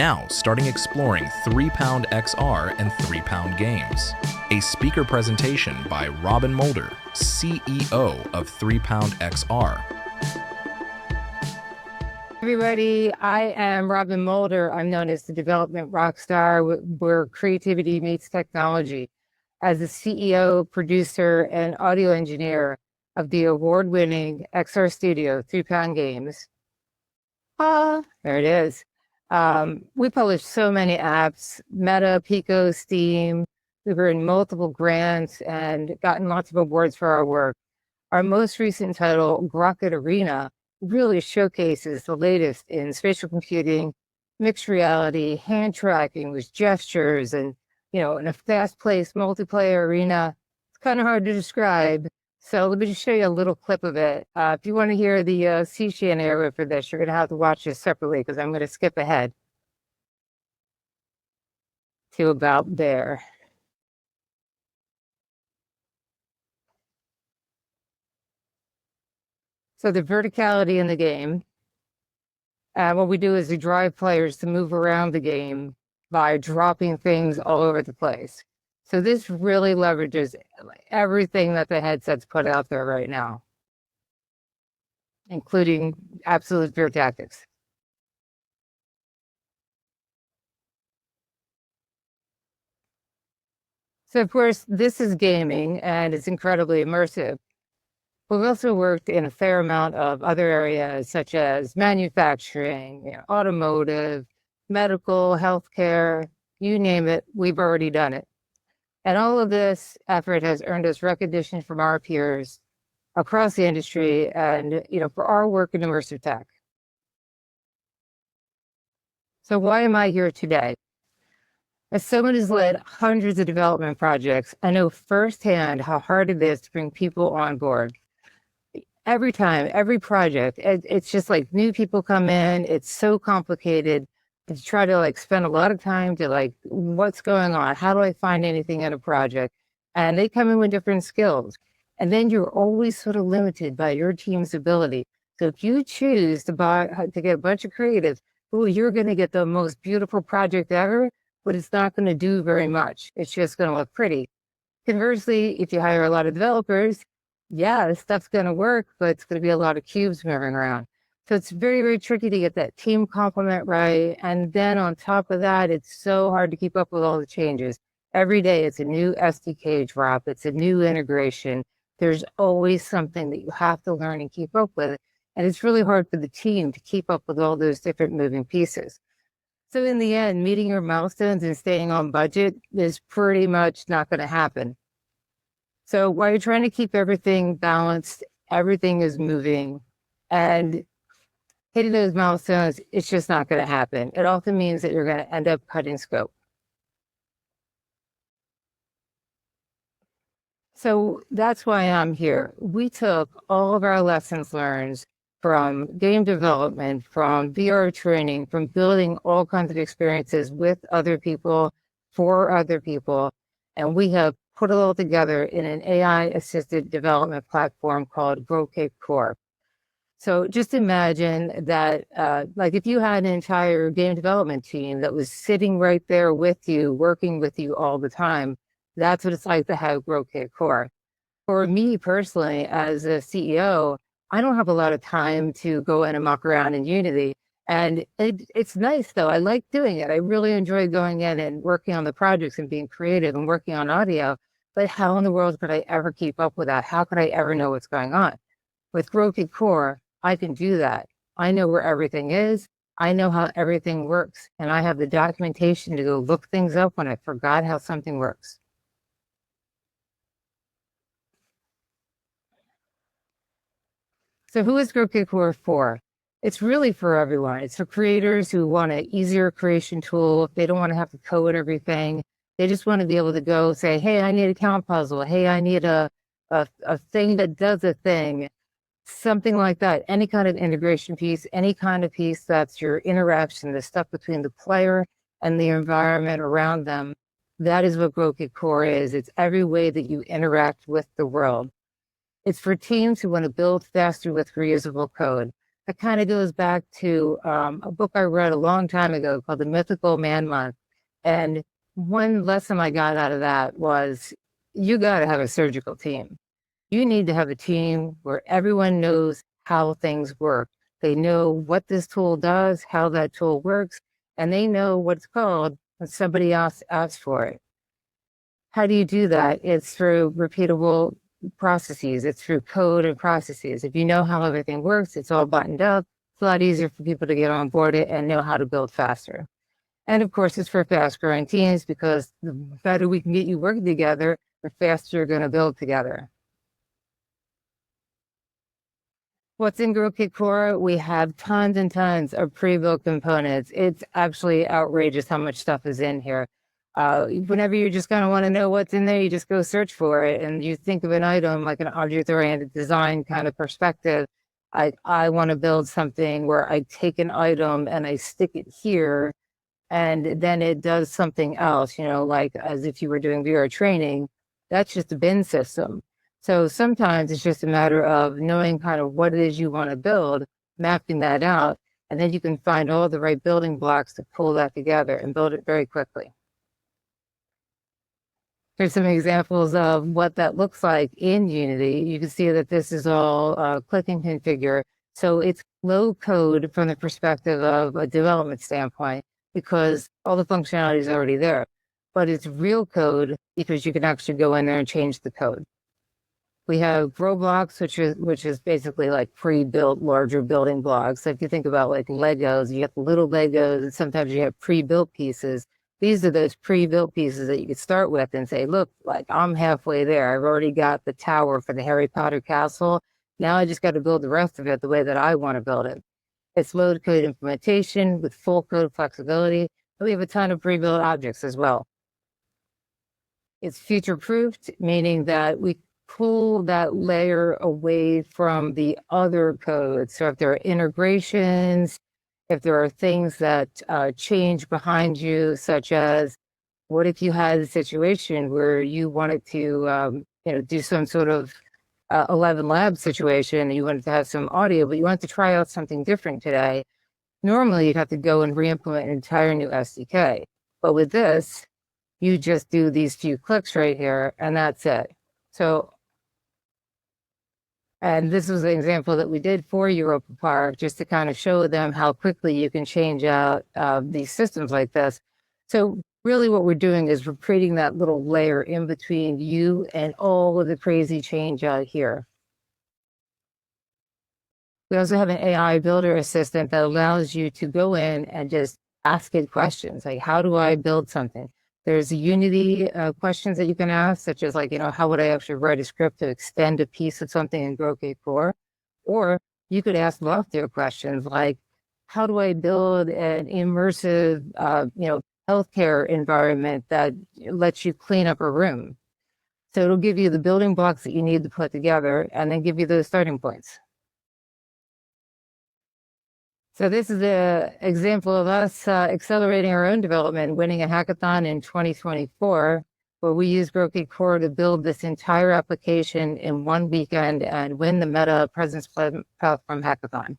Now, starting exploring 3lb XR and 3lbGames. A speaker presentation by Robin Moulder, CEO of 3lb XR. Everybody, I am Robin Moulder. I'm known as the development rock star where creativity meets technology. As the CEO, producer, and audio engineer of the award-winning XR studio, 3lbGames. There it is. We published so many apps, Meta, Pico, Steam. We've earned multiple grants and gotten lots of awards for our work. Our most recent title, Grokit Arena, really showcases the latest in spatial computing, mixed reality, hand tracking with gestures, and in a fast-paced multiplayer arena. It's kind of hard to describe. So let me just show you a little clip of it. If you want to hear the CSHAN area for this, you're going to have to watch this separately because I'm going to skip ahead to about there. So the verticality in the game, what we do is we drive players to move around the game by dropping things all over the place. So this really leverages everything that the headsets put out there right now, including absolute fear tactics. So of course, this is gaming and it's incredibly immersive. We've also worked in a fair amount of other areas such as manufacturing, automotive, medical, healthcare, you name it, we've already done it. And all of this effort has earned us recognition from our peers across the industry and, for our work in immersive tech. So why am I here today? As someone who's led hundreds of development projects, I know firsthand how hard it is to bring people on board. Every time, every project, it's just like new people come in, it's so complicated. To try to spend a lot of time to what's going on? How do I find anything in a project? And they come in with different skills. And then you're always sort of limited by your team's ability. So if you choose to get a bunch of creatives, you're going to get the most beautiful project ever, but it's not going to do very much. It's just going to look pretty. Conversely, if you hire a lot of developers, this stuff's going to work, but it's going to be a lot of cubes moving around. So it's very, very tricky to get that team complement right. And then on top of that, it's so hard to keep up with all the changes. Every day, it's a new SDK drop. It's a new integration. There's always something that you have to learn and keep up with. And it's really hard for the team to keep up with all those different moving pieces. So in the end, meeting your milestones and staying on budget is pretty much not going to happen. So while you're trying to keep everything balanced, everything is moving, and hitting those milestones, it's just not going to happen. It often means that you're going to end up cutting scope. So that's why I'm here. We took all of our lessons learned from game development, from VR training, from building all kinds of experiences with other people, for other people, and we have put it all together in an AI-assisted development platform called Grokit Core. So just imagine that, if you had an entire game development team that was sitting right there with you, working with you all the time, that's what it's like to have Grokit Core. For me personally, as a CEO, I don't have a lot of time to go in and muck around in Unity. And it's nice, though. I like doing it. I really enjoy going in and working on the projects and being creative and working on audio. But how in the world could I ever keep up with that? How could I ever know what's going on? With Grokit Core, I can do that. I know where everything is. I know how everything works. And I have the documentation to go look things up when I forgot how something works. So who is Grokit Core for? It's really for everyone. It's for creators who want an easier creation tool. They don't want to have to code everything. They just want to be able to go say, hey, I need a count puzzle. Hey, I need a thing that does a thing. Something like that. Any kind of integration piece, any kind of piece that's your interaction, the stuff between the player and the environment around them. That is what Grokit Core is. It's every way that you interact with the world. It's for teams who want to build faster with reusable code. It kind of goes back to a book I read a long time ago called The Mythical Man Month. And one lesson I got out of that was you got to have a surgical team. You need to have a team where everyone knows how things work. They know what this tool does, how that tool works, and they know what's called when somebody else asks for it. How do you do that? It's through repeatable processes. It's through code and processes. If you know how everything works, it's all buttoned up. It's a lot easier for people to get on board it and know how to build faster. And of course, it's for fast growing teams because the better we can get you working together, the faster you're going to build together. What's in Grokit Core? We have tons and tons of pre-built components. It's actually outrageous how much stuff is in here. Whenever you're just going to want to know what's in there, you just go search for it. And you think of an item like an object-oriented design kind of perspective. I want to build something where I take an item and I stick it here, and then it does something else, like as if you were doing VR training. That's just a bin system. So sometimes it's just a matter of knowing kind of what it is you want to build, mapping that out, and then you can find all the right building blocks to pull that together and build it very quickly. Here's some examples of what that looks like in Unity. You can see that this is all click and configure. So it's low code from the perspective of a development standpoint because all the functionality is already there. But it's real code because you can actually go in there and change the code. We have grow blocks, which is basically like pre-built larger building blocks. So if you think about like Legos, you get the little Legos, and sometimes you have pre-built pieces. These are those pre-built pieces that you could start with and say, look, like I'm halfway there. I've already got the tower for the Harry Potter castle. Now I just got to build the rest of it the way that I want to build it. It's low code implementation with full code flexibility. And we have a ton of pre-built objects as well. It's future-proofed, meaning that we pull that layer away from the other code. So if there are integrations, if there are things that change behind you, such as what if you had a situation where you wanted to do some sort of 11 lab situation, and you wanted to have some audio, but you wanted to try out something different today. Normally, you'd have to go and re-implement an entire new SDK. But with this, you just do these few clicks right here, and that's it. So, and this was an example that we did for Europa Park, just to kind of show them how quickly you can change out these systems like this. So really what we're doing is we're creating that little layer in between you and all of the crazy change out here. We also have an AI builder assistant that allows you to go in and just ask it questions like, how do I build something? There's Unity questions that you can ask, such as like, how would I actually write a script to extend a piece of something in Grokit Core? Or you could ask loftier questions like, how do I build an immersive, healthcare environment that lets you clean up a room? So it'll give you the building blocks that you need to put together and then give you those starting points. So this is an example of us accelerating our own development, winning a hackathon in 2024, where we used Grokit Core to build this entire application in one weekend and win the Meta Presence Platform Hackathon.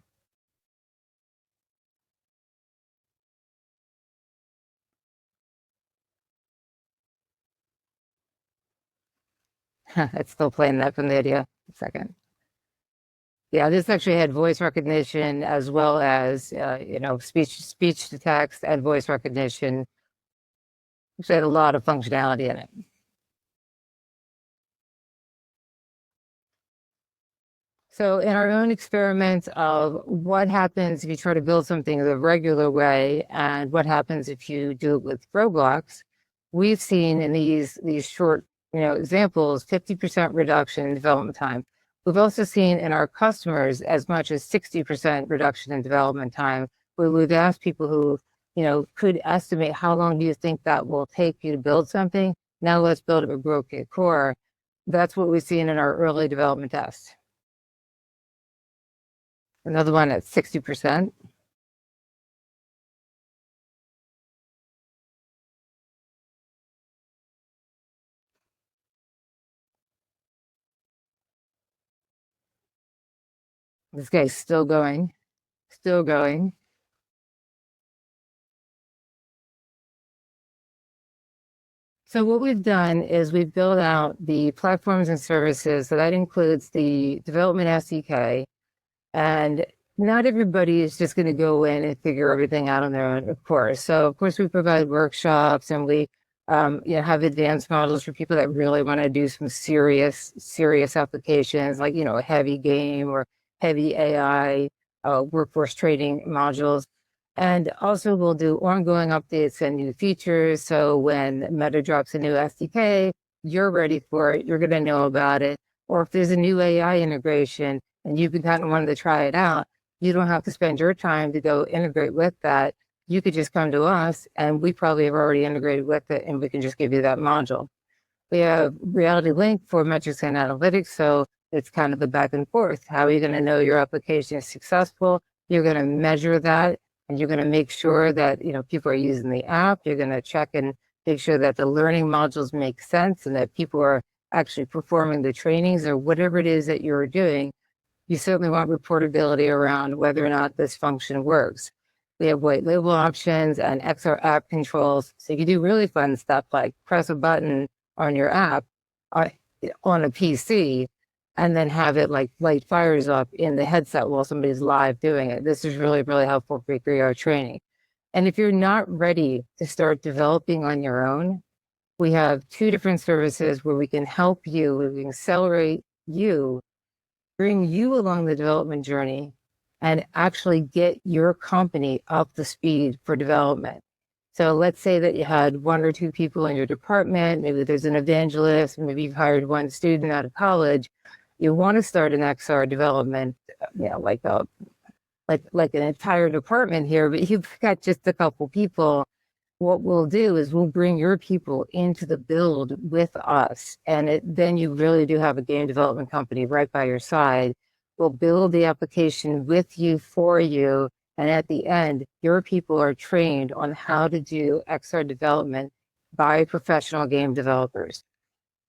It's still playing that from the video. A second. Yeah, this actually had voice recognition as well as speech to text and voice recognition. Which had a lot of functionality in it. So in our own experiments of what happens if you try to build something the regular way and what happens if you do it with Roblox, we've seen in these short examples 50% reduction in development time. We've also seen in our customers as much as 60% reduction in development time, where we've asked people who could estimate how long do you think that will take you to build something. Now let's build it with Grokit Core. That's what we've seen in our early development tests. Another one at 60%. This guy's still going. still going. So what we've done is we've built out the platforms and services. So that includes the development SDK. And not everybody is just going to go in and figure everything out on their own, of course. So of course we provide workshops, and we have advanced models for people that really want to do some serious applications, like, a heavy game or heavy AI, workforce training modules. And also we'll do ongoing updates and new features. So when Meta drops a new SDK, you're ready for it. You're going to know about it. Or if there's a new AI integration and you've been kind of wanting to try it out, you don't have to spend your time to go integrate with that. You could just come to us, and we probably have already integrated with it, and we can just give you that module. We have Reality Link for metrics and analytics. So it's kind of the back and forth. How are you going to know your application is successful? You're going to measure that, and you're going to make sure that, people are using the app. You're going to check and make sure that the learning modules make sense and that people are actually performing the trainings or whatever it is that you're doing. You certainly want reportability around whether or not this function works. We have white label options and XR app controls. So you can do really fun stuff like press a button on your app on a PC and then have it like light fires up in the headset while somebody's live doing it. This is really, really helpful for 3R training. And if you're not ready to start developing on your own, we have two different services where we can help you, we can accelerate you, bring you along the development journey, and actually get your company up to speed for development. So let's say that you had one or two people in your department, maybe there's an evangelist, maybe you've hired one student out of college. You want to start an XR development, like an entire department here, but you've got just a couple people. What we'll do is we'll bring your people into the build with us. And then you really do have a game development company right by your side. We'll build the application with you, for you. And at the end, your people are trained on how to do XR development by professional game developers.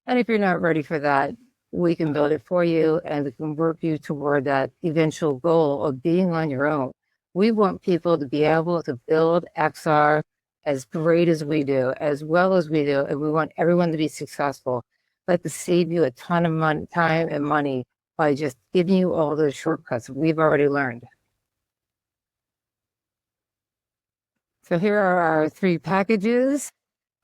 And if you're not ready for that, we can build it for you, and we can work you toward that eventual goal of being on your own. We want people to be able to build XR as great as we do, as well as we do, and we want everyone to be successful. But to save you a ton of time and money by just giving you all those shortcuts we've already learned. So here are our three packages.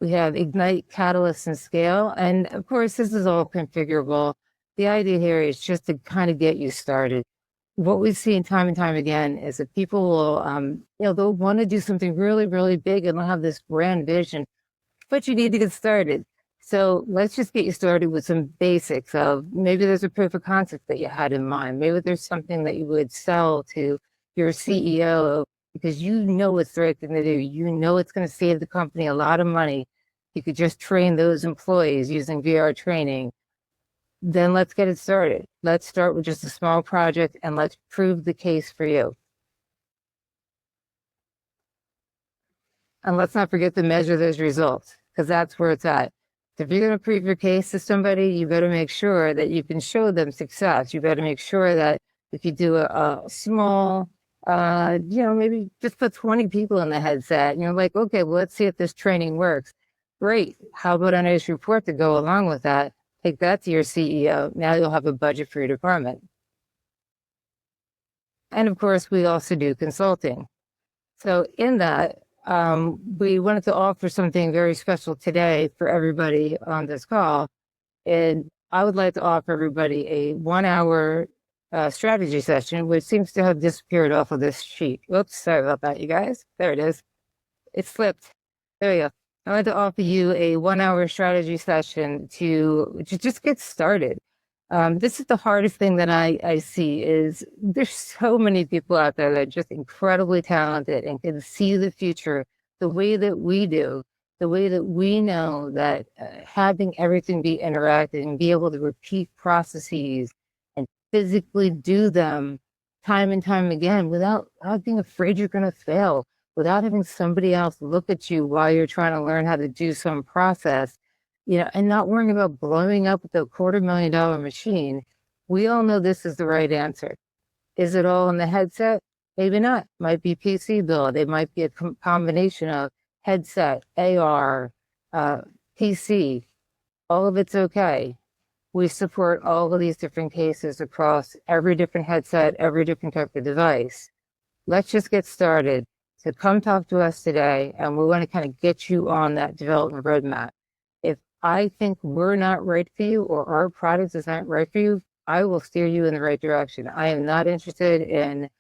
We have Ignite, Catalyst, and Scale. And of course, this is all configurable. The idea here is just to kind of get you started. What we've seen time and time again is that people will, they'll want to do something really, really big and they'll have this grand vision, but you need to get started. So let's just get you started with some basics of maybe there's a proof of concept that you had in mind. Maybe there's something that you would sell to your CEO because you know it's the right thing to do. You know it's going to save the company a lot of money. You could just train those employees using VR training. Then let's get it started. Let's start with just a small project and let's prove the case for you. And let's not forget to measure those results, because that's where it's at. If you're going to prove your case to somebody, you better make sure that you can show them success. You better make sure that if you do a small, maybe just put 20 people in the headset, and you're like, okay, well, let's see if this training works. Great. How about a nice report to go along with that? Take that to your CEO. Now you'll have a budget for your department. And of course, we also do consulting. So in that, we wanted to offer something very special today for everybody on this call. And I would like to offer everybody a 1-hour strategy session, which seems to have disappeared off of this sheet. Whoops, sorry about that, you guys. There it is. It slipped. There we go. I want to offer you a 1-hour strategy session to just get started. This is the hardest thing that I see is there's so many people out there that are just incredibly talented and can see the future the way that we do, the way that we know that having everything be interactive and be able to repeat processes and physically do them time and time again without being afraid you're going to fail, without having somebody else look at you while you're trying to learn how to do some process, and not worrying about blowing up with a $250,000 machine. We all know this is the right answer. Is it all in the headset? Maybe not. Might be PC build. It might be a combination of headset, AR, PC. All of it's okay. We support all of these different cases across every different headset, every different type of device. Let's just get started. So come talk to us today, and we want to kind of get you on that development roadmap. If I think we're not right for you or our product is not right for you, I will steer you in the right direction. I am not interested in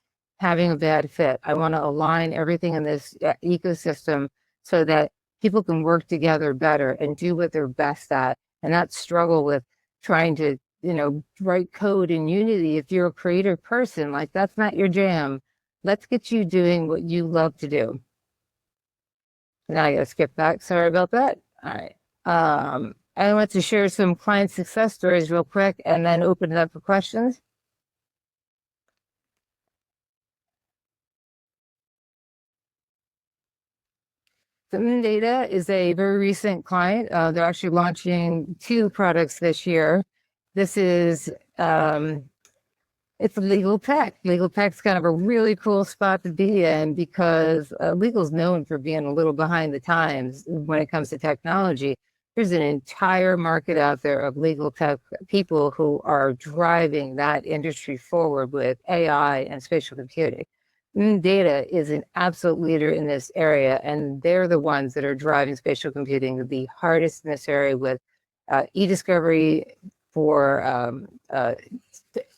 having a bad fit. I want to align everything in this ecosystem so that people can work together better and do what they're best at and not struggle with trying to, write code in Unity. If you're a creative person, like that's not your jam. Let's get you doing what you love to do. Now I gotta skip back. Sorry about that. All right. I want to share some client success stories real quick and then open it up for questions. So InData is a very recent client. They're actually launching 2 products this year. This is it's legal tech. Legal tech's kind of a really cool spot to be in because legal's known for being a little behind the times when it comes to technology. There's an entire market out there of legal tech people who are driving that industry forward with AI and spatial computing. Data is an absolute leader in this area, and they're the ones that are driving spatial computing the hardest in this area with e-discovery for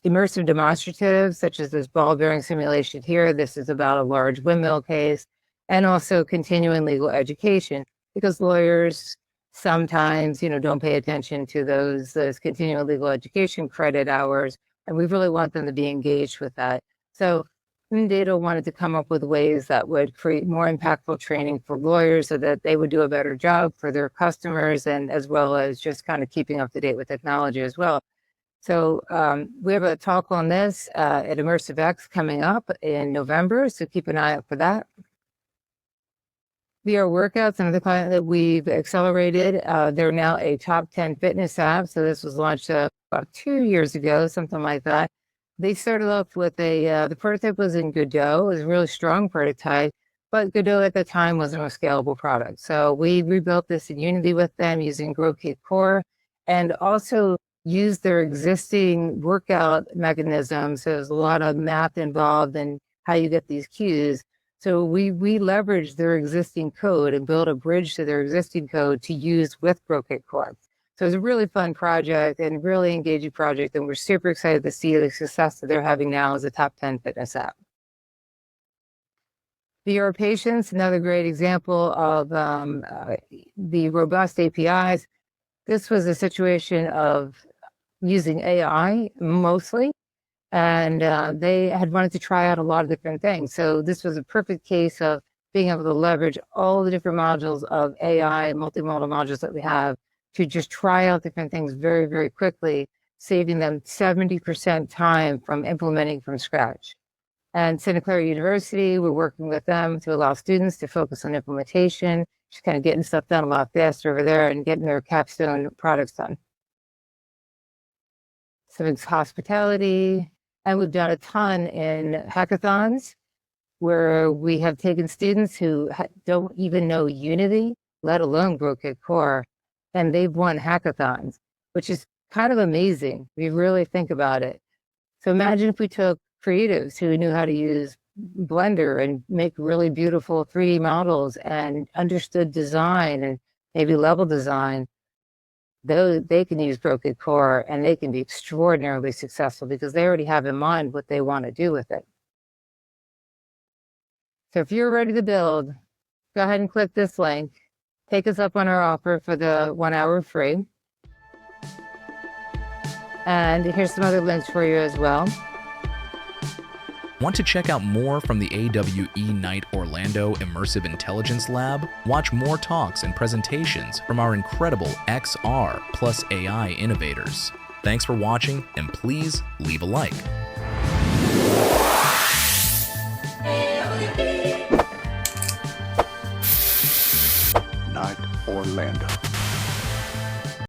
immersive demonstratives, such as this ball bearing simulation here. This is about a large windmill case, and also continuing legal education, because lawyers sometimes, don't pay attention to those continuing legal education credit hours, and we really want them to be engaged with that. So InData wanted to come up with ways that would create more impactful training for lawyers so that they would do a better job for their customers, and as well as just kind of keeping up to date with technology as well. So we have a talk on this at Immersive X coming up in November, so keep an eye out for that. VR Workouts, another client that we've accelerated. They're now a top 10 fitness app. So this was launched about 2 years ago, something like that. They started off with the prototype was in Godot. It was a really strong prototype, but Godot at the time wasn't a scalable product. So we rebuilt this in Unity with them using Grokit Core, and also used their existing workout mechanisms. So there's a lot of math involved in how you get these cues. So we leveraged their existing code and built a bridge to their existing code to use with Grokit Core. So it's a really fun project and really engaging project, and we're super excited to see the success that they're having now as a top 10 fitness app. VR Patients, another great example of the robust APIs. This was a situation of using AI mostly, and they had wanted to try out a lot of different things. So this was a perfect case of being able to leverage all the different modules of AI, multimodal modules that we have, to just try out different things very, very quickly, saving them 70% time from implementing from scratch. And Santa Clara University, we're working with them to allow students to focus on implementation, just kind of getting stuff done a lot faster over there and getting their capstone products done. So it's hospitality, and we've done a ton in hackathons where we have taken students who don't even know Unity, let alone Grokit Core, and they've won hackathons, which is kind of amazing if you really think about it. So imagine if we took creatives who knew how to use Blender and make really beautiful 3D models and understood design and maybe level design. They can use Grokit Core and they can be extraordinarily successful because they already have in mind what they want to do with it. So if you're ready to build, go ahead and click this link. Take us up on our offer for the 1 hour free. And here's some other links for you as well. Want to check out more from the AWE Nite Orlando Immersive Intelligence Lab? Watch more talks and presentations from our incredible XR plus AI innovators. Thanks for watching, and please leave a like. Nite Orlando.